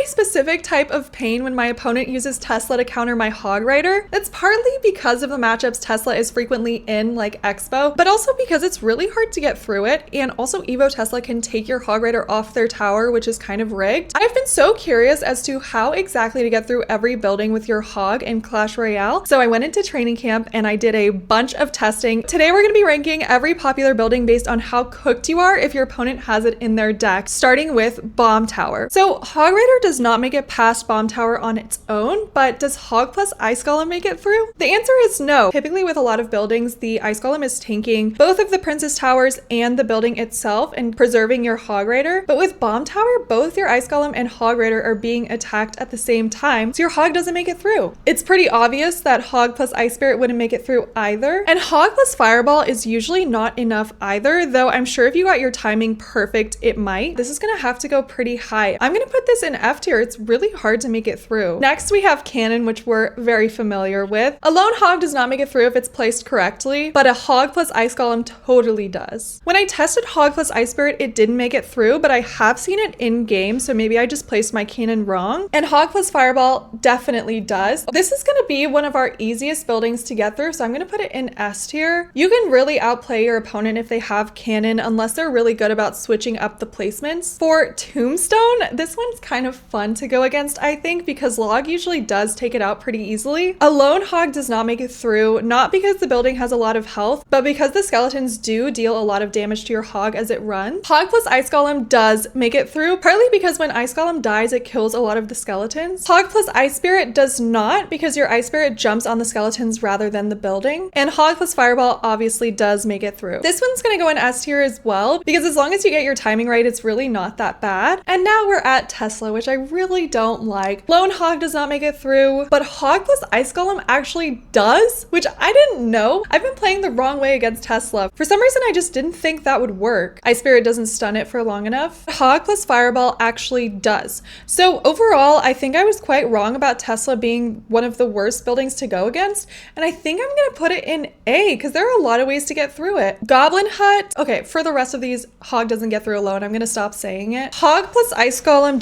very specific type of pain when my opponent uses Tesla to counter my Hog Rider. That's partly because of the matchups Tesla is frequently in, like Expo, but also because it's really hard to get through it, and also Evo Tesla can take your Hog Rider off their tower, which is kind of rigged. I've been so curious as to how exactly to get through every building with your Hog in Clash Royale, so I went into training camp and I did a bunch of testing. Today we're going to be ranking every popular building based on how cooked you are if your opponent has it in their deck, starting with Bomb Tower. So Hog Rider does not make it past Bomb Tower on its own, but does Hog plus Ice Golem make it through? The answer is no. Typically with a lot of buildings, the Ice Golem is tanking both of the Princess Towers and the building itself and preserving your Hog Rider, but with Bomb Tower, both your Ice Golem and Hog Rider are being attacked at the same time, so your Hog doesn't make it through. It's pretty obvious that Hog plus Ice Spirit wouldn't make it through either, and Hog plus Fireball is usually not enough either, though I'm sure if you got your timing perfect, it might. This is gonna have to go pretty high. I'm gonna put this in F tier. It's really hard to make it through. Next, we have Cannon, which we're very familiar with. A lone Hog does not make it through if it's placed correctly, but a Hog plus Ice Golem totally does. When I tested Hog plus Ice Spirit, it didn't make it through, but I have seen it in game, so maybe I just placed my Cannon wrong. And Hog plus Fireball definitely does. This is gonna be one of our easiest buildings to get through, so I'm gonna put it in S tier. You can really outplay your opponent if they have Cannon, unless they're really good about switching up the placements. For Tombstone, this one's kind of fun to go against, I think, because Log usually does take it out pretty easily. A lone Hog does not make it through, not because the building has a lot of health, but because the skeletons do deal a lot of damage to your Hog as it runs. Hog plus Ice Golem does make it through, partly because when Ice Golem dies, it kills a lot of the skeletons. Hog plus Ice Spirit does not, because your Ice Spirit jumps on the skeletons rather than the building. And Hog plus Fireball obviously does make it through. This one's gonna go in S tier as well, because as long as you get your timing right, it's really not that bad. And now we're at Tesla, which I really don't like. Lone Hog does not make it through, but Hog plus Ice Golem actually does, which I didn't know. I've been playing the wrong way against Tesla. For some reason, I just didn't think that would work. Ice Spirit doesn't stun it for long enough. Hog plus Fireball actually does. So overall, I think I was quite wrong about Tesla being one of the worst buildings to go against, and I think I'm gonna put it in A, because there are a lot of ways to get through it. Goblin Hut, okay, for the rest of these, Hog doesn't get through alone. I'm gonna stop saying it. Hog plus Ice Golem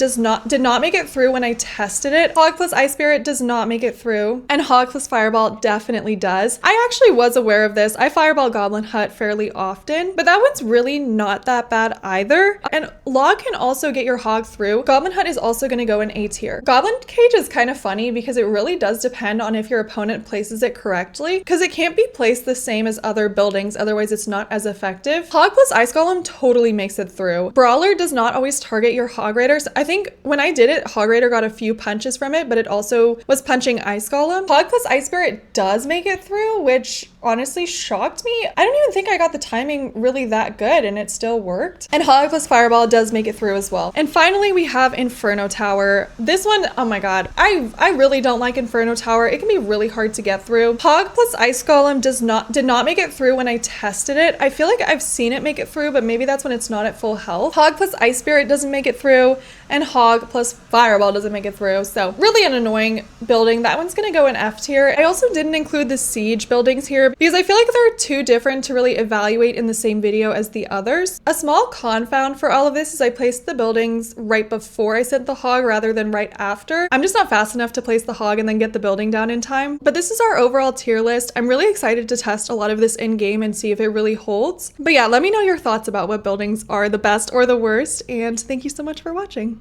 did not make it through when I tested it. Hog plus Ice Spirit does not make it through, and Hog plus Fireball definitely does. I actually was aware of this. I Fireball Goblin Hut fairly often, but that one's really not that bad either. And Log can also get your Hog through. Goblin Hut is also gonna go in A tier. Goblin Cage is kind of funny because it really does depend on if your opponent places it correctly, because it can't be placed the same as other buildings, otherwise it's not as effective. Hog plus Ice Golem totally makes it through. Brawler does not always target your Hog Raiders. I think when I did it, Hog Raider got a few punches from it, but it also was punching Ice Golem. Hog plus Ice Spirit does make it through, which honestly shocked me. I don't even think I got the timing really that good and it still worked. And Hog plus Fireball does make it through as well. And finally, we have Inferno Tower. This one, oh my god, I really don't like Inferno Tower. It can be really hard to get through. Hog plus Ice Golem did not make it through when I tested it. I feel like I've seen it make it through, but maybe that's when it's not at full health. Hog plus Ice Spirit doesn't make it through, and Hog plus Fireball doesn't make it through. So really an annoying building. That one's gonna go in F tier. I also didn't include the siege buildings here because I feel like they're too different to really evaluate in the same video as the others. A small confound for all of this is I placed the buildings right before I sent the Hog rather than right after. I'm just not fast enough to place the Hog and then get the building down in time. But this is our overall tier list. I'm really excited to test a lot of this in game and see if it really holds. But yeah, let me know your thoughts about what buildings are the best or the worst, and thank you so much for watching.